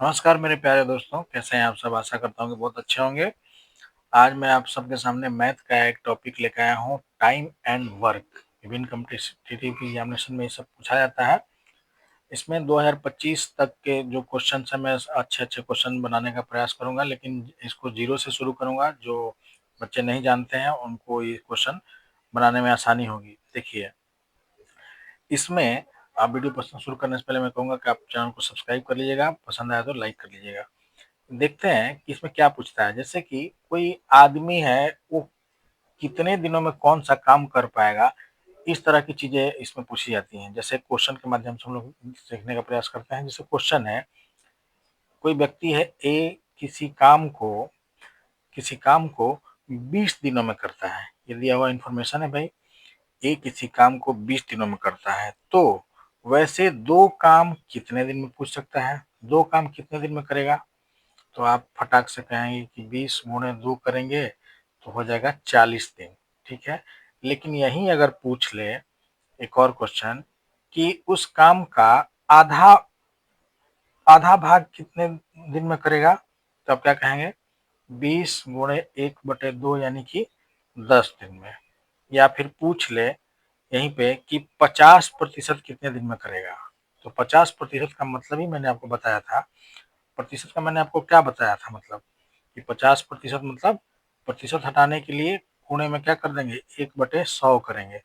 नमस्कार मेरे प्यारे दोस्तों, कैसे हैं आप सब? आशा करता हूँ कि बहुत अच्छे होंगे। आज मैं आप सबके सामने मैथ का एक टॉपिक लेकर आया हूँ, टाइम एंड वर्क। विभिन्न कॉम्पिटिटिव एग्जामिनेशन में ये सब पूछा जाता है। इसमें 2025 तक के जो क्वेश्चन है, मैं अच्छे-अच्छे क्वेश्चन बनाने का प्रयास करूँगा, लेकिन इसको ज़ीरो से शुरू करूँगा। जो बच्चे नहीं जानते हैं, उनको ये क्वेश्चन बनाने में आसानी होगी। देखिए, इसमें आप वीडियो पसंद शुरू करने से पहले मैं कहूँगा कि आप चैनल को सब्सक्राइब कर लीजिएगा, पसंद आया तो लाइक कर लीजिएगा। देखते हैं कि इसमें क्या पूछता है। जैसे कि कोई आदमी है, वो कितने दिनों में कौन सा काम कर पाएगा, इस तरह की चीजें इसमें पूछी जाती हैं। जैसे क्वेश्चन के माध्यम से हम लोग सीखने का प्रयास करते हैं। जैसे क्वेश्चन है, कोई व्यक्ति है ए, किसी काम को 20 दिनों में करता है। ये दिया हुआ इंफॉर्मेशन है भाई। ए किसी काम को 20 दिनों में करता है, तो वैसे दो काम कितने दिन में पूछ सकता है? दो काम कितने दिन में करेगा? तो आप फटाक से कहेंगे कि 20 गुणे 2 करेंगे तो हो जाएगा 40 दिन। ठीक है, लेकिन यही अगर पूछ ले एक और क्वेश्चन कि उस काम का आधा आधा भाग कितने दिन में करेगा, तो आप क्या कहेंगे? 20 गुणे 1/2 यानी कि 10 दिन में। या फिर पूछ ले यहीं पे कि 50% कितने दिन में करेगा। तो 50% का मतलब ही मैंने आपको बताया था। प्रतिशत का मैंने आपको क्या बताया था? मतलब कि 50% मतलब प्रतिशत हटाने के लिए गुणे में क्या कर देंगे, 1/100 करेंगे,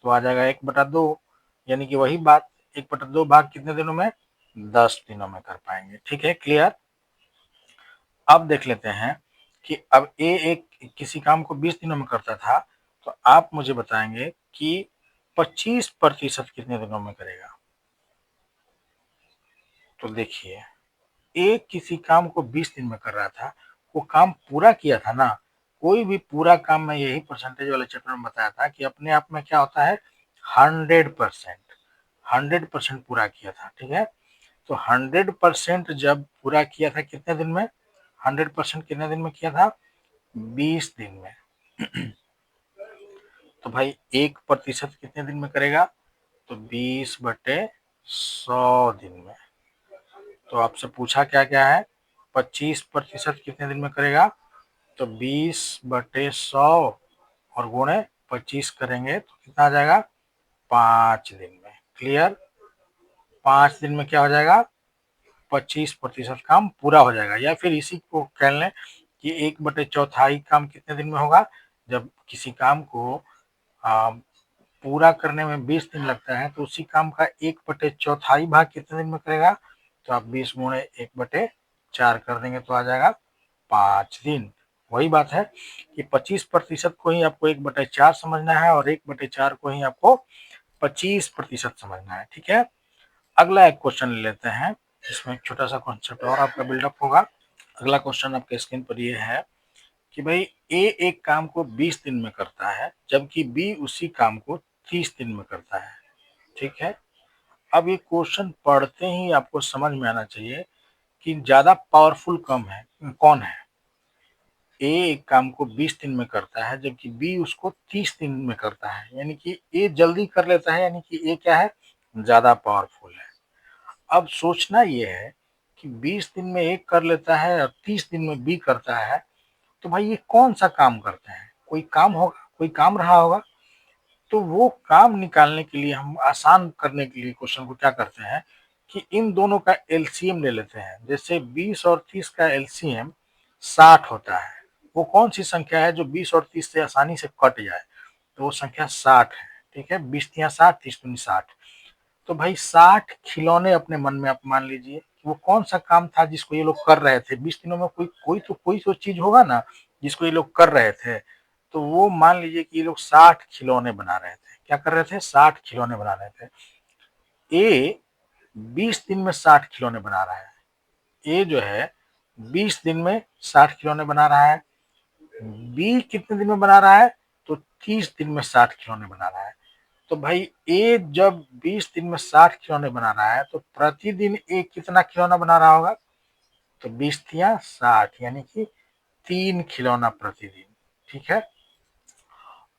तो आ जाएगा 1/2। यानी कि वही बात, 1/2 भाग कितने दिनों में? 10 दिनों में कर पाएंगे। ठीक है, क्लियर? अब देख लेते हैं कि अब ए एक किसी काम को 20 दिनों में करता था, तो आप मुझे बताएंगे कि 25% कितने दिनों में करेगा। तो देखिए, ए किसी काम को 20 दिन में कर रहा था, वो काम पूरा किया था ना। कोई भी पूरा काम, मैं यही परसेंटेज वाले चैप्टर में बताया था कि अपने आप में क्या होता है, 100%। 100% पूरा किया था। ठीक है, तो 100% जब पूरा किया था कितने दिन में? 100% कितने दिन में किया था? 20 दिन में। तो भाई 1% कितने दिन में करेगा? तो 20/100 दिन में। तो आपसे पूछा क्या क्या है? 25% कितने दिन में करेगा? तो 20/100 और गुणे 25 करेंगे तो कितना आ जाएगा? 5 दिन में। क्लियर? 5 दिन में क्या हो जाएगा? 25% काम पूरा हो जाएगा। या फिर इसी को कह लें कि 1/4 काम कितने दिन में होगा? जब किसी काम को आ, पूरा करने में 20 दिन लगता है, तो उसी काम का 1/4 भाग कितने दिन में करेगा? तो आप 20 गुणे 1/4 कर देंगे तो आ जाएगा 5 दिन। वही बात है कि 25% को ही आपको 1/4 समझना है और 1/4 को ही आपको 25% समझना है। ठीक है, अगला एक क्वेश्चन ले लेते हैं। इसमें एक छोटा सा कॉन्सेप्ट और आपका बिल्डअप होगा। अगला क्वेश्चन आपके स्क्रीन पर ये है कि भाई ए एक काम को 20 दिन में करता है, जबकि बी उसी काम को 30 दिन में करता है। ठीक है, अब ये क्वेश्चन पढ़ते ही आपको समझ में आना चाहिए कि ज्यादा पावरफुल कम है कौन है। ए एक काम को 20 दिन में करता है, जबकि बी उसको 30 दिन में करता है। यानी कि ए जल्दी कर लेता है, यानी कि ए क्या है, ज्यादा पावरफुल है। अब सोचना ये है कि 20 दिन में ए कर लेता है और 30 दिन में बी करता है, तो भाई ये कौन सा काम करते हैं? कोई काम होगा, कोई काम रहा होगा। तो वो काम निकालने के लिए, हम आसान करने के लिए क्वेश्चन को क्या करते हैं कि इन दोनों का एलसीएम ले लेते हैं। जैसे 20 और 30 का एलसीएम 60 होता है। वो कौन सी संख्या है जो 20 और 30 से आसानी से कट जाए? तो वो संख्या 60 है। ठीक है, 20×3 = 60, 30×60। तो भाई 60 खिलौने अपने मन में आप मान लीजिए कि वो कौन सा काम था जिसको ये लोग कर रहे थे 20 दिनों में। कोई तो चीज होगा ना जिसको ये लोग कर रहे थे। तो वो मान लीजिए कि ये लोग 60 खिलौने बना रहे थे। क्या कर रहे थे? 60 खिलौने बना रहे थे। ए 20 दिन में 60 खिलौने बना रहा है। ए जो है 20 दिन में 60 खिलौने बना रहा है। बी कितने दिन में बना रहा है? तो 30 दिन में 60 खिलौने बना रहा है। तो भाई ए जब 20 दिन में 60 खिलौने बना रहा है, तो प्रतिदिन ए कितना खिलौना बना रहा होगा? तो 20×60 यानी कि 3 खिलौना प्रतिदिन। ठीक है,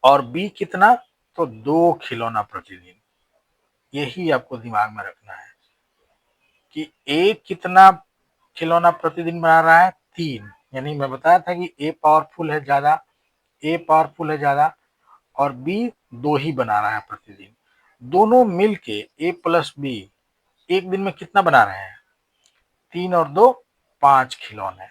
और बी कितना? तो 2 खिलौना प्रतिदिन। यही आपको दिमाग में रखना है कि ए कितना खिलौना प्रतिदिन बना रहा है 3, यानी मैं बताया था कि ए पावरफुल है ज्यादा, ए पावरफुल है ज्यादा और बी 2 ही बना रहा है प्रतिदिन। दोनों मिलके ए प्लस बी एक दिन में कितना बना रहे हैं? 3 और 2 5 खिलौने।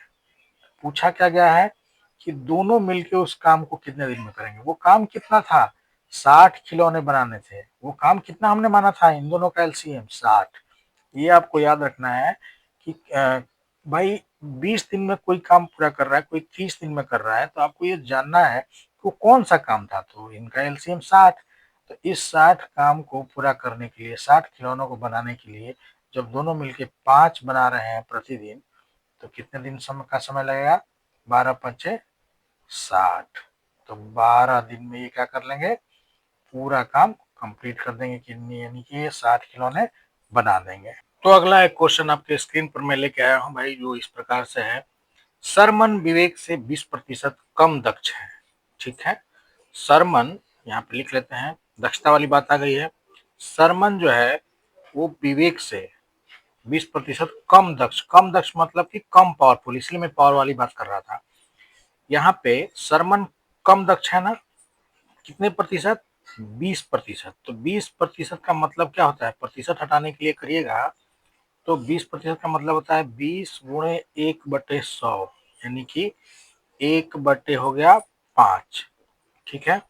पूछा क्या गया है कि दोनों मिलके उस काम को कितने दिन में करेंगे। वो काम कितना था? 60 खिलौने बनाने थे। वो काम कितना हमने माना था? इन दोनों का एलसीएम 60। ये आपको याद रखना है कि भाई 20 दिन में कोई काम पूरा कर रहा है, कोई 30 दिन में कर रहा है, तो आपको ये जानना है कि वो कौन सा काम था। तो इनका एलसीएम 60। तो इस 60 काम को पूरा करने के लिए, 60 खिलौनों को बनाने के लिए जब दोनों मिलके 5 बना रहे हैं प्रतिदिन, तो कितने दिन का समय लगेगा? 12 पंचे 60। तो 12 दिन में ये क्या कर लेंगे? पूरा काम कंप्लीट कर देंगे, कितनी यानी कि ये 60 खिलौने बना देंगे। तो अगला एक क्वेश्चन आपके स्क्रीन पर मैं लेके आया हूं भाई, जो इस प्रकार से है। सरमन विवेक से 20% कम दक्ष है। ठीक है, सरमन यहाँ पे लिख लेते हैं, दक्षता वाली बात आ गई है। सरमन जो है वो विवेक से 20% कम दक्ष मतलब कि कम पावरफुल, इसलिए मैं पावर वाली बात कर रहा था। यहाँ पे सरमन कम दक्ष है ना, कितने प्रतिशत? 20%। तो 20% का मतलब क्या होता है? प्रतिशत हटाने के लिए करिएगा तो 20% का मतलब होता है 20 गुणे 1/100, यानी कि 1/, हो गया 5। ठीक है,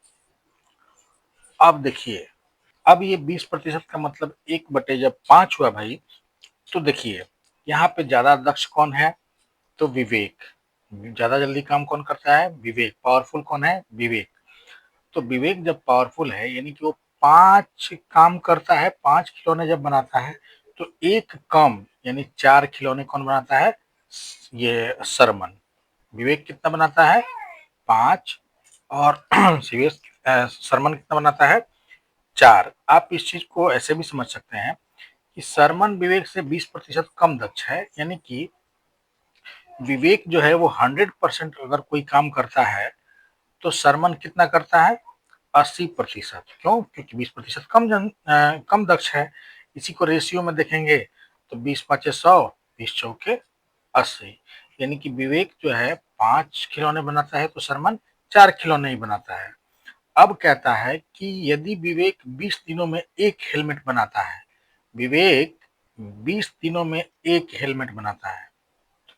अब देखिए, अब ये 20% का मतलब 1/, जब 5 हुआ भाई, तो देखिए यहाँ पे ज्यादा दक्ष कौन है? तो विवेक। ज्यादा जल्दी काम कौन करता है? विवेक। पावरफुल कौन है? विवेक। तो विवेक जब पावरफुल है, यानी कि वो 5 काम करता है, 5 खिलौने जब बनाता है, तो एक कम यानी 4 खिलौने कौन बनाता है? ये सरमन। विवेक कितना बनाता है? 5। और सरमन कितना बनाता है? 4। आप इस चीज को ऐसे भी समझ सकते हैं कि सरमन विवेक से 20% कम दक्ष है, यानी कि विवेक जो है वो 100% अगर कोई काम करता है, तो सरमन कितना करता है? 80%। क्यों? क्योंकि 20% कम दक्ष है। इसी को रेशियो में देखेंगे तो 20 पाँचे 100, 20 चौके 80, यानी कि विवेक जो है 5 खिलौने बनाता है तो सरमन 4 खिलौने ही बनाता है। अब कहता है कि यदि विवेक 20 दिनों में एक हेलमेट बनाता है, विवेक 20 दिनों में एक हेलमेट बनाता है,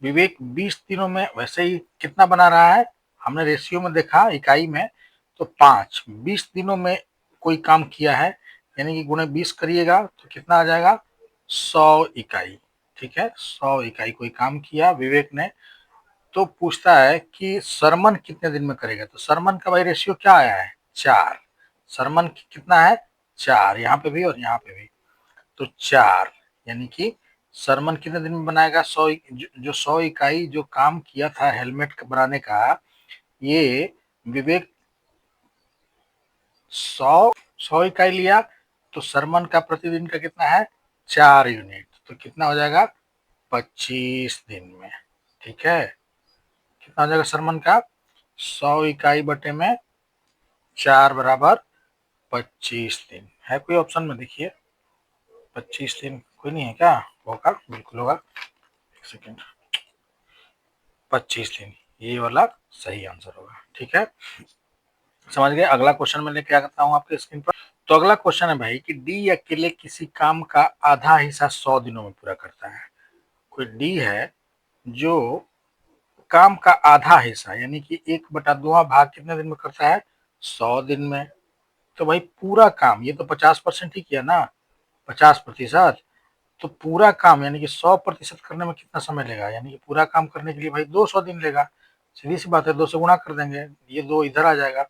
विवेक 20 दिनों में वैसे ही कितना बना रहा है? हमने रेशियो में देखा, इकाई में, तो 5। 20 दिनों में कोई काम किया है, यानी कि गुणे 20 करिएगा तो कितना आ जाएगा? 100 इकाई। ठीक है, 100 इकाई कोई काम किया विवेक ने। तो पूछता है कि सरमन कितने दिन में करेगा। तो सरमन का भाई रेशियो क्या आया है? 4। सरमन कितना है? 4, यहाँ पे भी और यहाँ पे भी। तो 4, यानी कि सरमन कितने दिन में बनाएगा? 100, जो 100 इकाई जो काम किया था हेलमेट बनाने का, ये विवेक 100 इकाई लिया, तो सरमन का प्रतिदिन का कितना है? 4 यूनिट। तो कितना हो जाएगा? 25 दिन में। ठीक है, कितना हो जाएगा सरमन का? 100 इकाई बटे में 4 बराबर 25 दिन। है कोई ऑप्शन में? देखिए 25 दिन कोई नहीं है क्या? होगा, बिल्कुल होगा। एक सेकेंड, 25 दिन, ये वाला सही आंसर होगा। ठीक है, समझ गए। अगला क्वेश्चन मैं लेके आता हूँ आपके स्क्रीन पर। तो अगला क्वेश्चन है भाई कि डी अकेले किसी काम का आधा हिस्सा 100 दिनों में पूरा करता है। कोई डी है जो काम का आधा हिस्सा, यानी कि 1/2 भाग कितने दिन में करता है? 100 दिन में। तो भाई पूरा काम, ये तो 50% ही किया ना, 50%। तो पूरा काम यानी कि 100% करने में कितना समय लेगा? यानी कि पूरा काम करने के लिए भाई 200 दिन लेगा। सीधी सी बात है, 2 से गुणा कर देंगे, ये 2 इधर आ जाएगा।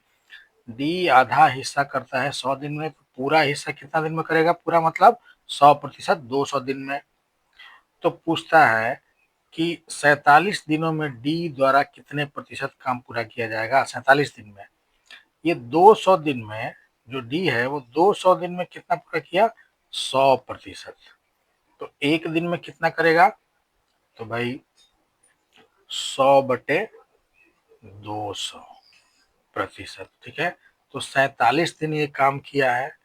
डी आधा हिस्सा करता है 100 दिन में, तो पूरा हिस्सा कितना दिन में करेगा? पूरा मतलब 100%, 200 दिन में। तो पूछता है कि 47 दिनों में डी द्वारा कितने प्रतिशत काम पूरा किया जाएगा? 47 दिन में। ये 200 दिन में जो डी है वो 200 दिन में कितना पूरा किया? 100%। तो एक दिन में कितना करेगा? तो भाई 100/200%। ठीक है, तो 47 दिन ये काम किया है,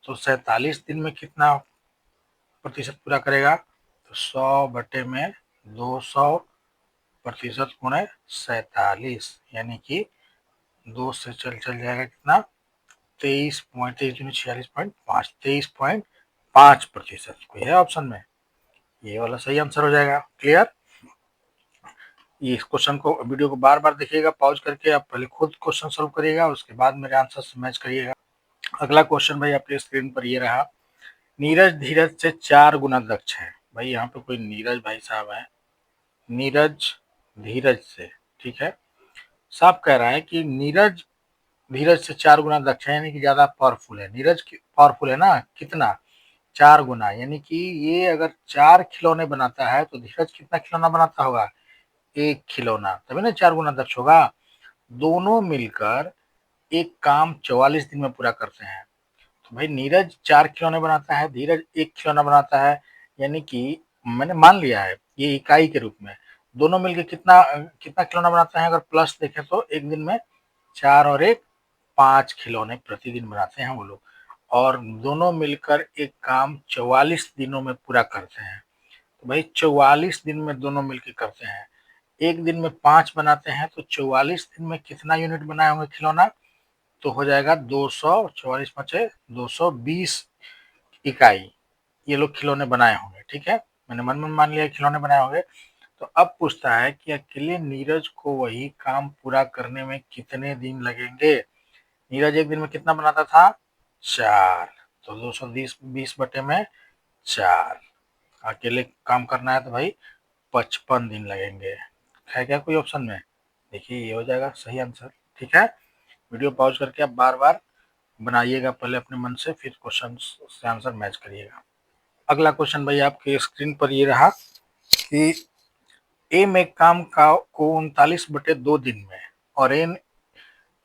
तो 47 दिन में कितना प्रतिशत पूरा करेगा? तो 100 बटे में 200% गुणे 47, यानी कि 2 से चल जाएगा कितना, 23.46.5, 23.5%। कोई है ऑप्शन में, ये वाला सही आंसर हो जाएगा। क्लियर। ये इस क्वेश्चन को, वीडियो को बार बार देखिएगा पॉज करके, आप पहले खुद क्वेश्चन सोल्व करिएगा, उसके बाद मेरे आंसर से मैच करिएगा। अगला क्वेश्चन भाई आपके स्क्रीन पर ये रहा, नीरज धीरज से 4 गुना दक्ष है। भाई यहाँ पे कोई नीरज भाई साहब है, नीरज धीरज से, ठीक है, साफ कह रहा है कि नीरज धीरज से 4 गुना दक्ष है, यानी कि ज्यादा पावरफुल है। नीरज पावरफुल है ना, कितना, 4 गुना, यानी कि ये अगर 4 खिलौने बनाता है तो धीरज कितना खिलौना बनाता होगा, 1 खिलौना, तभी ना 4 गुना दक्ष होगा। दोनों मिलकर एक काम 44 दिन में पूरा करते हैं। तो भाई नीरज 4 खिलौने बनाता है, धीरज 1 खिलौना बनाता है, यानी कि मैंने मान लिया है ये इकाई के रूप में, दोनों मिलकर कितना कितना खिलौना बनाते हैं, अगर प्लस देखें तो एक दिन में 4 और 1 5 खिलौने प्रतिदिन बनाते हैं वो लोग, और दोनों मिलकर एक काम 44 दिनों में पूरा करते हैं। तो भाई 44 दिन में दोनों मिलकर करते हैं, एक दिन में 5 बनाते हैं, तो 44 दिन में कितना यूनिट बनाए होंगे खिलौना, तो हो जाएगा 200, 44 पचे 220 इकाई ये लोग खिलौने बनाए होंगे। ठीक है, मैंने मन में मान लिया खिलौने बनाए होंगे। तो अब पूछता है कि अकेले नीरज को वही काम पूरा करने में कितने दिन लगेंगे। नीरज एक दिन में कितना बनाता था, 4, तो 220 बटे में 4, अकेले काम करना है तो भाई 55 दिन लगेंगे। है क्या कोई ऑप्शन में, देखिए ये हो जाएगा सही आंसर। ठीक है, वीडियो पॉज करके आप बार बार बनाइएगा पहले अपने मन से, फिर क्वेश्चन से आंसर मैच करिएगा। अगला क्वेश्चन भाई आपके स्क्रीन पर ये रहा कि एम एक काम का को 39/2 दिन में और एन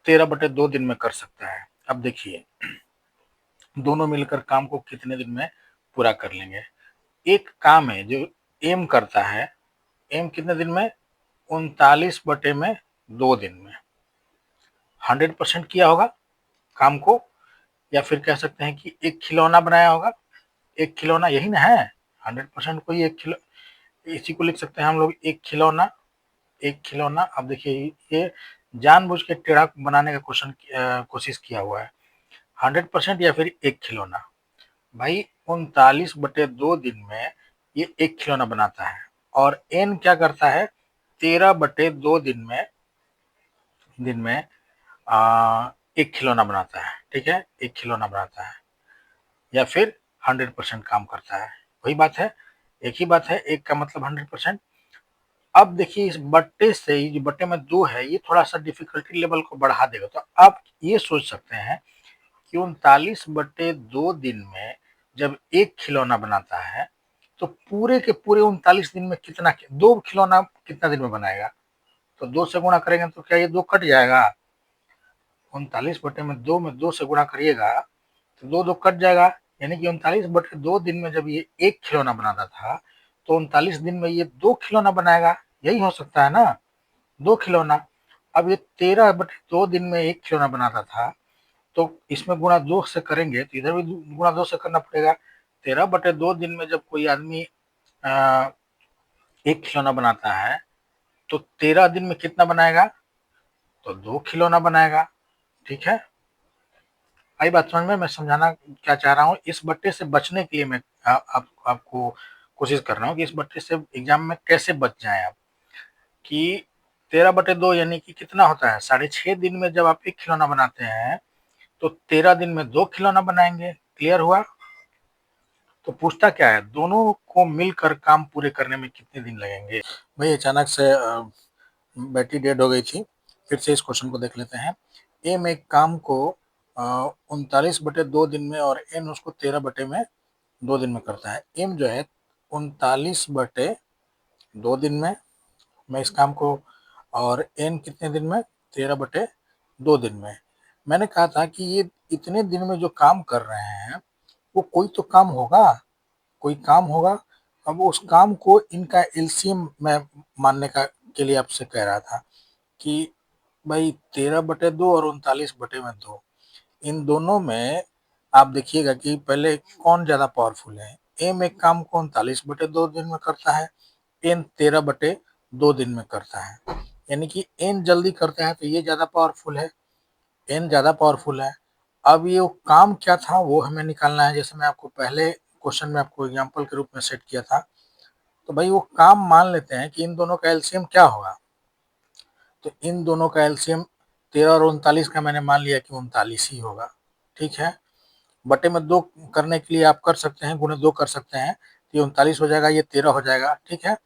13/2 दिन में कर सकता है। अब देखिए दोनों मिलकर काम को कितने दिन में पूरा कर लेंगे। एक काम है जो एम करता है, एम कितने दिन में, 39/2 दिन में 100% किया होगा काम को, या फिर कह सकते हैं कि एक खिलौना बनाया होगा, एक खिलौना, यही ना है 100%, कोई एक खिलौना, इसी को लिख सकते हैं हम लोग, एक खिलौना, एक खिलौना। अब देखिए ये जानबूझ के टेढ़ा बनाने का क्वेश्चन कोशिश किया हुआ है, 100% या फिर एक खिलौना। भाई 39/2 दिन में ये एक खिलौना बनाता है, और एन क्या करता है, 13/2 दिन में एक खिलौना बनाता है। ठीक है, एक खिलौना बनाता है, या फिर 100% काम करता है, वही बात है, एक ही बात है, एक का मतलब 100%। अब देखिए इस बट्टे से, ये जो बट्टे में 2 है, ये थोड़ा सा डिफिकल्टी लेवल को बढ़ा देगा। तो आप ये सोच सकते हैं कि 39/2 दिन में जब एक खिलौना बनाता है, तो पूरे के पूरे 39 दिन में कितना, 2 खिलौना कितना दिन में बनाएगा, तो 2 से गुणा करेंगे तो क्या ये 2 कट जाएगा, 39/2 में 2 से गुणा करिएगा तो 2 2 कट जाएगा, यानी कि 39/2 दिन में जब ये एक खिलौना बनाता था, तो 39 दिन में ये 2 खिलौना बनाएगा, यही हो सकता है ना, 2 खिलौना। अब ये 13/2 दिन में एक खिलौना बनाता था, तो इसमें गुणा 2 से करेंगे तो इधर भी गुणा 2 से करना पड़ेगा। 13/2 दिन में जब कोई आदमी एक खिलौना बनाता है, तो 13 दिन में कितना बनाएगा, तो 2 खिलौना बनाएगा। ठीक है, आई बात समझ में, मैं समझाना क्या चाह रहा हूँ, इस बट्टे से बचने के लिए मैं आपको कोशिश कर रहा हूँ कि इस बट्टे से एग्जाम में कैसे बच जाए आप, कि 13/2 यानी कि कितना होता है, 6.5 दिन में जब आप एक खिलौना बनाते हैं, तो 13 दिन में 2 खिलौना बनाएंगे। क्लियर हुआ। तो पूछता क्या है, दोनों को मिलकर काम पूरे करने में कितने दिन लगेंगे। भाई अचानक से बैटरी डेड हो गई थी, फिर से इस क्वेश्चन को देख लेते हैं। एम एक काम को 39/2 दिन में और एन उसको 13/2 दिन में करता है। एम जो है 39/2 दिन में, मैं इस काम को, और एन कितने दिन में, 13/2 दिन में। मैंने कहा था कि ये इतने दिन में जो काम कर रहे हैं वो कोई तो काम होगा, कोई काम होगा। अब उस काम को इनका एलसीएम मैं मानने का के लिए आपसे कह रहा था कि भाई 13/2 और 39/2, इन दोनों में आप देखिएगा कि पहले कौन ज्यादा पावरफुल है। एम एक काम को 39/2 दिन में करता है, n 13/2 दिन में करता है, यानी कि n जल्दी करता है तो ये ज़्यादा पावरफुल है, n ज़्यादा पावरफुल है। अब ये काम क्या था वो हमें निकालना है, जैसे मैं आपको पहले क्वेश्चन में आपको एग्जाम्पल के रूप में सेट किया था। तो भाई वो काम मान लेते हैं कि इन दोनों का एलसीएम क्या होगा, तो इन दोनों का एलसीएम 13 और 39 का मैंने मान लिया कि 39 ही होगा, ठीक है। बटे में 2 करने के लिए आप कर सकते हैं, गुणे 2 कर सकते हैं, तो ये 39 हो जाएगा, ये 13 हो जाएगा, ठीक है।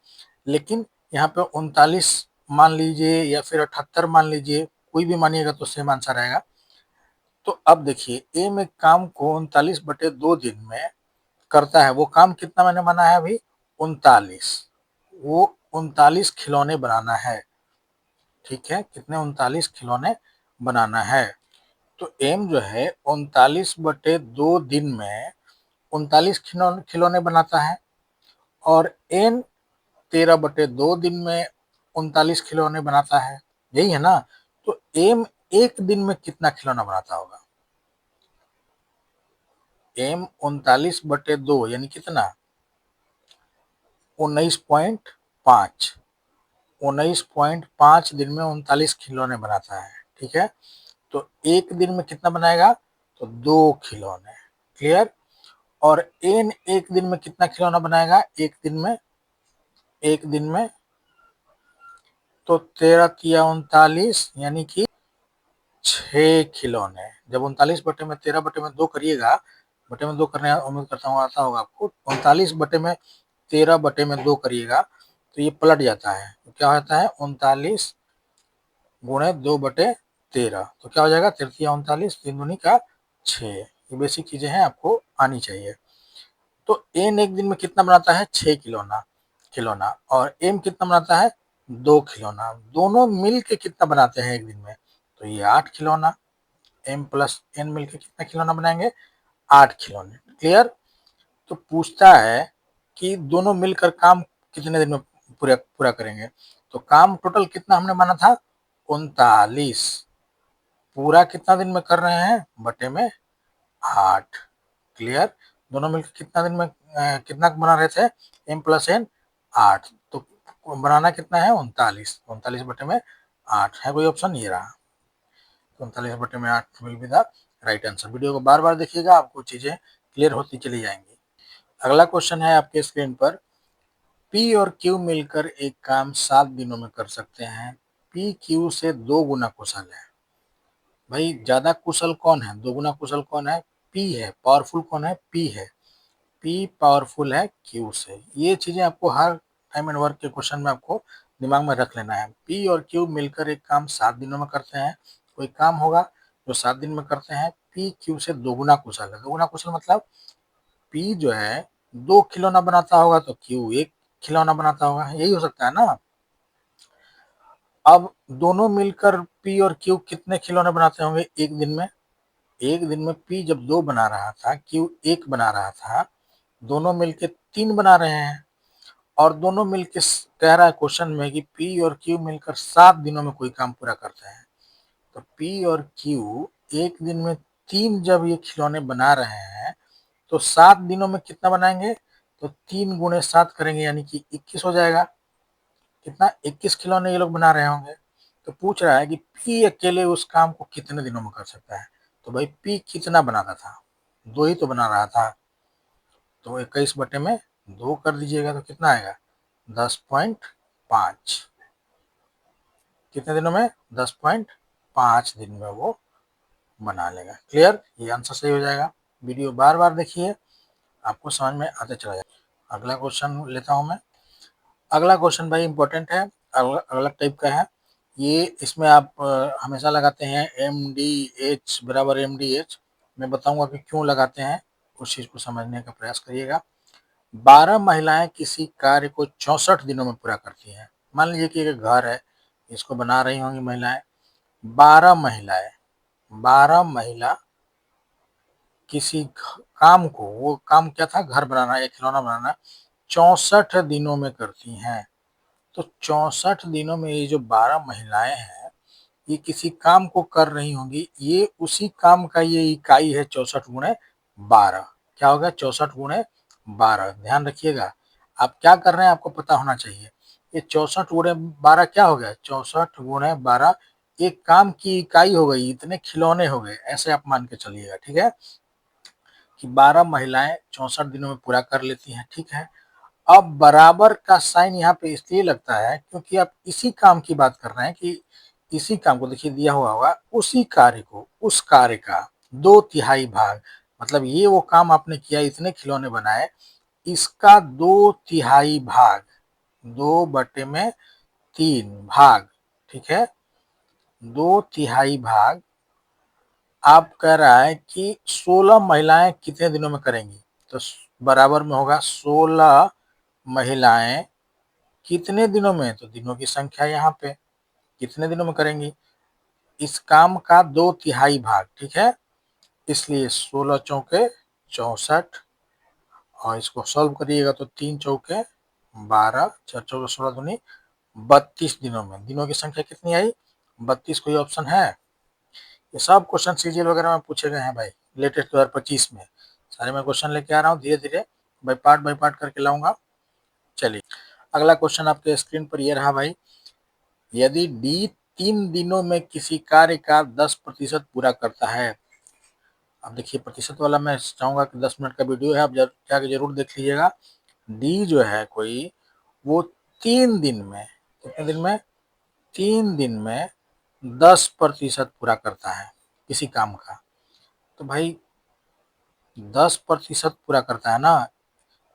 लेकिन यहाँ पे 39 मान लीजिए या फिर 78 मान लीजिए, कोई भी मानिएगा तो सेम आंसर आएगा। तो अब देखिए एम एक काम को 39/2 दिन में करता है, वो काम कितना मैंने माना है अभी 39, वो 39 खिलौने बनाना है, ठीक है। कितने 39 खिलौने बनाना है। तो एम जो है 39/2 दिन में 39 खिलौने बनाता है, और एन 13/2 दिन में 39 खिलौने बनाता है, यही है ना। तो एम एक दिन में कितना खिलौना बनाता होगा, एम 39/2 यानी कितना 19.5, 19.5 दिन में 39 खिलौने बनाता है, ठीक है। तो एक दिन में कितना बनाएगा, तो 2 खिलौने, क्लियर। और एन एक दिन में कितना खिलौना बनाएगा, एक दिन में तो 13 तिया 39 यानी कि 6 खिलौने। जब 39/13/2 करिएगा, बटे में 2 करने उम्मीद करता हूँ आता होगा आपको, 39/13/2 करिएगा तो ये पलट जाता है, तो क्या होता है 39 गुणे 2/13, तो क्या हो जाएगा 13 39 3 दूनी का 6। ये बेसिक चीजें हैं, आपको आनी चाहिए। तो एन एक दिन में कितना बनाता है 6 खिलौना खिलौना और एम कितना बनाता है 2 खिलौना, दोनों मिल के कितना बनाते हैं एक दिन में, तो ये 8 खिलौना। एम प्लस एन मिल के कितना खिलौना बनाएंगे 8 खिलौने, क्लियर। तो पूछता है कि दोनों मिलकर काम कितने दिन में पूरा पूरा करेंगे, तो काम टोटल कितना हमने माना था 39, पूरा कितना दिन में कर रहे हैं बटे में 8, क्लियर। दोनों मिलकर कितना दिन में कितना बना रहे थे एम प्लस एन 8, तो बनाना कितना है 39, 39 बटे में 8 है, कोई ऑप्शन ये रहा, 39/8 will be the right answer. Video को बार बार देखिएगा, आपको चीजें क्लियर होती चली जाएंगी। अगला क्वेश्चन है आपके स्क्रीन पर, पी और क्यू मिलकर एक काम 7 दिनों में कर सकते हैं, पी क्यू से 2 गुना कुशल है। भाई ज्यादा कुशल कौन है, 2 गुना कुशल कौन है, पी है। पावरफुल कौन है, पी है। पी पावरफुल है क्यू से। ये चीजें आपको हर टाइम एंड वर्क के क्वेश्चन में आपको दिमाग में रख लेना है। पी और क्यू मिलकर एक काम 7 दिनों में करते हैं, कोई काम होगा जो 7 दिन में करते हैं, पी क्यू से दोगुना कुशल है। दोगुना कुशल मतलब पी जो है 2 खिलौना बनाता होगा तो क्यू 1 खिलौना बनाता होगा, यही हो सकता है ना। अब दोनों मिलकर पी और क्यू कितने खिलौने बनाते होंगे एक दिन में, एक दिन में पी जब 2 बना रहा था, क्यू 1 बना रहा था, दोनों मिलके 3 बना रहे हैं। और दोनों मिलके कह रहा है क्वेश्चन में कि पी और क्यू मिलकर 7 दिनों में कोई काम पूरा करते हैं। तो पी और क्यू एक दिन में 3 जब ये खिलौने बना रहे हैं, तो 7 दिनों में कितना बनाएंगे, तो 3 गुणे 7 करेंगे यानी कि 21 हो जाएगा। कितना 21 खिलौने ये लोग बना रहे होंगे। तो पूछ रहा है कि पी अकेले उस काम को कितने दिनों में कर सकता है। तो भाई पी कितना बनाता था, 2 ही तो बना रहा था, तो 21/2 कर दीजिएगा तो कितना आएगा 10.5, कितने दिनों में 10.5 दिन में वो बना लेगा, क्लियर। ये आंसर सही हो जाएगा। वीडियो बार बार देखिए, आपको समझ में आते चला जाएगा। अगला क्वेश्चन लेता हूं मैं। अगला क्वेश्चन भाई इंपॉर्टेंट है, अलग टाइप का है ये। इसमें आप हमेशा लगाते हैं MDH बराबर MDH। मैं बताऊंगा कि क्यों लगाते हैं, उस चीज को समझने का प्रयास करिएगा। 12 महिलाएं किसी कार्य को 64 दिनों में पूरा करती हैं। मान लीजिए कि एक घर है, इसको बना रही होंगी महिलाएं, 12 महिलाएं, 12 महिला किसी काम को, वो काम क्या था घर बनाना या खिलौना बनाना, 64 दिनों में करती हैं। तो 64 दिनों में ये जो 12 महिलाएं हैं, ये किसी काम को कर रही होंगी, ये उसी काम का ये इकाई है 64 गुणे 12। क्या होगा 64 गुणे 12, ध्यान रखिएगा। आप क्या कर रहे हैं आपको पता होना चाहिए। ये 64 गुणे 12 क्या हो गया, 64 गुणे 12 एक काम की इकाई हो गई, इतने खिलौने हो गए, ऐसे आप मान के चलिएगा। ठीक है कि 12 महिलाएं 64 दिनों में पूरा कर लेती हैं। ठीक है, अब बराबर का साइन यहाँ पे इसलिए लगता है क्योंकि आप इसी काम की बात कर रहे हैं कि इसी काम को देखिए दिया हुआ होगा, उसी कार्य को, उस कार्य का 2/3 भाग, मतलब ये वो काम आपने किया, इतने खिलौने बनाए, इसका 2/3 भाग, 2/3 भाग, ठीक है, 2/3 भाग आप कह रहा है कि 16 महिलाएं कितने दिनों में करेंगी, तो बराबर में होगा 16 महिलाएं कितने दिनों में, तो दिनों की संख्या यहाँ पे कितने दिनों में करेंगी, इस काम का 2/3 भाग। ठीक है, इसलिए 16 चौके 64, और इसको सॉल्व करिएगा तो 3 चौके 12, 4 चौके 16 दूनी 32 दिनों में। दिनों की संख्या कितनी आई, 32। कोई ऑप्शन है, ये सब क्वेश्चन सीजीएल वगैरह में पूछे गए हैं भाई, लेटेस्ट 2025 में सारे मैं क्वेश्चन लेके आ रहा हूँ, धीरे धीरे बाय पार्ट करके लाऊंगा। चलिए अगला क्वेश्चन आपके स्क्रीन पर ये रहा भाई, यदि डी 3 दिनों में किसी कार्य का 10% पूरा करता है। अब देखिए प्रतिशत वाला मैं चाहूंगा कि 10 मिनट का वीडियो है, आप जाके जरूर देख लीजिएगा। डी जो है कोई, वो 3 दिन में, कितने दिन में, 3 दिन में 10% पूरा करता है किसी काम का। तो भाई 10% पूरा करता है ना,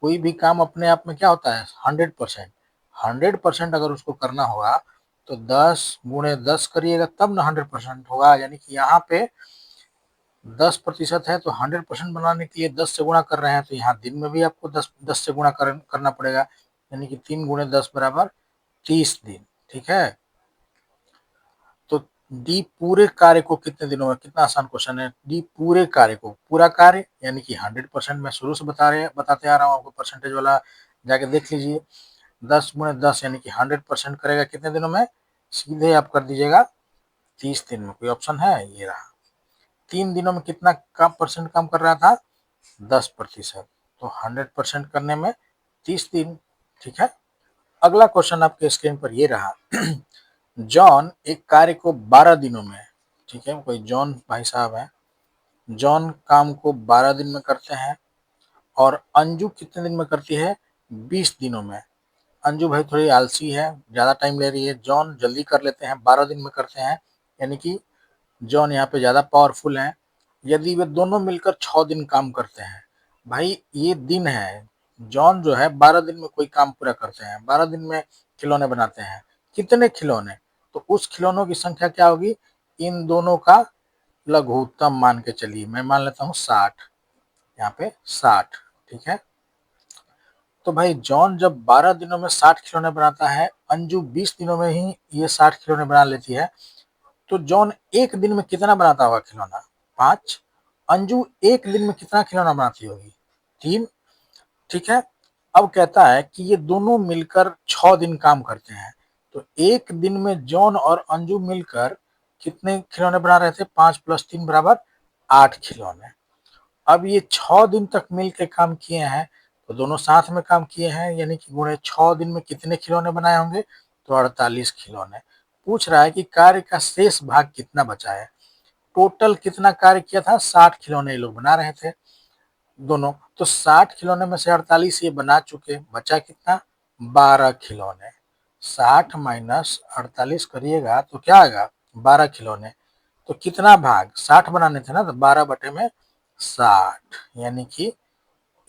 कोई भी काम अपने आप में क्या होता है, 100%। 100% अगर उसको करना होगा तो 10 × 10 करिएगा तब ना 100% होगा, यानी कि यहाँ पे 10% है तो 100% बनाने के लिए 10 से गुणा कर रहे हैं, तो यहाँ दिन में भी आपको 10 से गुणा करना पड़ेगा, यानी कि 3 × 10 बराबर 30 दिन। ठीक है, तो डी पूरे कार्य को कितने दिनों में, कितना आसान क्वेश्चन है, डी पूरे कार्य को, पूरा कार्य यानी कि 100%, मैं शुरू से बताते आ रहा हूँ आपको, परसेंटेज वाला जाके देख लीजिए। 10 × 10 यानी कि 100% करेगा कितने दिनों में, सीधे आप कर दीजिएगा 30 दिन में। कोई ऑप्शन है, ये रहा। 3 दिनों में कितना काम कर रहा था, 10%, तो 100% करने में 30 दिन। ठीक है, अगला क्वेश्चन आपके स्क्रीन पर ये रहा, जॉन एक कार्य को 12 दिनों में, ठीक है, कोई जॉन भाई साहब है, जॉन काम को 12 दिन में करते हैं, और अंजू कितने दिन में करती है, 20 दिनों में। अंजू भाई थोड़ी आलसी है, ज्यादा टाइम ले रही है, जॉन जल्दी कर लेते हैं, 12 दिन में करते हैं, यानी कि जॉन यहाँ पे ज्यादा पावरफुल है। यदि वे दोनों मिलकर 6 दिन काम करते हैं, भाई ये दिन है, जॉन जो है 12 दिन में कोई काम पूरा करते हैं, 12 दिन में खिलौने बनाते हैं, कितने खिलौने, तो उस खिलौनों की संख्या क्या होगी, इन दोनों का लघुत्तम मान के चलिए, मैं मान लेता हूँ 60, यहाँ पे 60। ठीक है, तो भाई जॉन जब 12 दिनों में 60 खिलौने बनाता है, अंजू 20 दिनों में ही ये 60 खिलौने बना लेती है, तो जॉन एक दिन में कितना बनाता होगा खिलौना, 5। अंजू एक दिन में कितना खिलौना बनाती होगी, 3। ठीक है, अब कहता है कि ये दोनों मिलकर 6 दिन काम करते हैं, तो एक दिन में जॉन और अंजू मिलकर कितने खिलौने बना रहे थे, 5 + 3 बराबर 8 खिलौने। अब ये 6 दिन तक मिल के काम किए हैं, तो दोनों साथ में काम किए हैं, यानी कि गुणे 6 दिन में कितने खिलौने बनाए होंगे, तो 48 खिलौने। पूछ रहा है कि कार्य का शेष भाग कितना बचा है, टोटल कितना कार्य किया था, 60 खिलौने ये लोग बना रहे थे दोनों, तो 60 खिलौने में से 48 ये बना चुके, बचा कितना, 12 खिलौने। 60 - 48 करिएगा तो क्या आएगा, 12 खिलौने। तो कितना भाग, 60 बनाने थे ना, तो 12 बटे में 60, यानी कि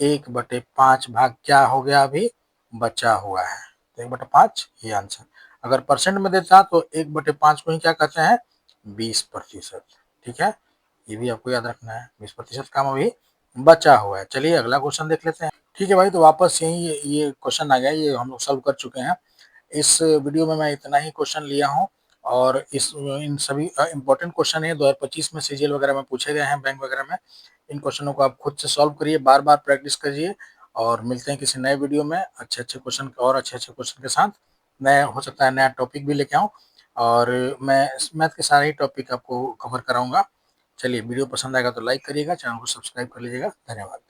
1/5 भाग क्या हो गया, अभी बचा हुआ है, तो 1/5 ये आंसर। अगर परसेंट में देता तो 1/5 को ही क्या कहते हैं, 20%। ठीक है, ये भी आपको याद रखना है, 20% काम अभी बचा हुआ है। चलिए अगला क्वेश्चन देख लेते हैं। ठीक है भाई, तो वापस यही ये क्वेश्चन आ गया, ये हम लोग सॉल्व कर चुके हैं। इस वीडियो में मैं इतना ही क्वेश्चन लिया हूँ, और इन सभी इंपॉर्टेंट क्वेश्चन है 2025 में सीजीएल वगैरह में पूछे गए हैं, बैंक वगैरह में। इन क्वेश्चनों को आप खुद से सॉल्व करिए, बार बार प्रैक्टिस करिए, और मिलते हैं किसी नए वीडियो में अच्छे अच्छे क्वेश्चन और अच्छे अच्छे क्वेश्चन के साथ। मैं हो सकता है नया टॉपिक भी लेके आऊँ, और मैं मैथ के सारे ही टॉपिक आपको कवर कराऊंगा। चलिए वीडियो पसंद आएगा तो लाइक करिएगा, चैनल को सब्सक्राइब कर लीजिएगा। धन्यवाद।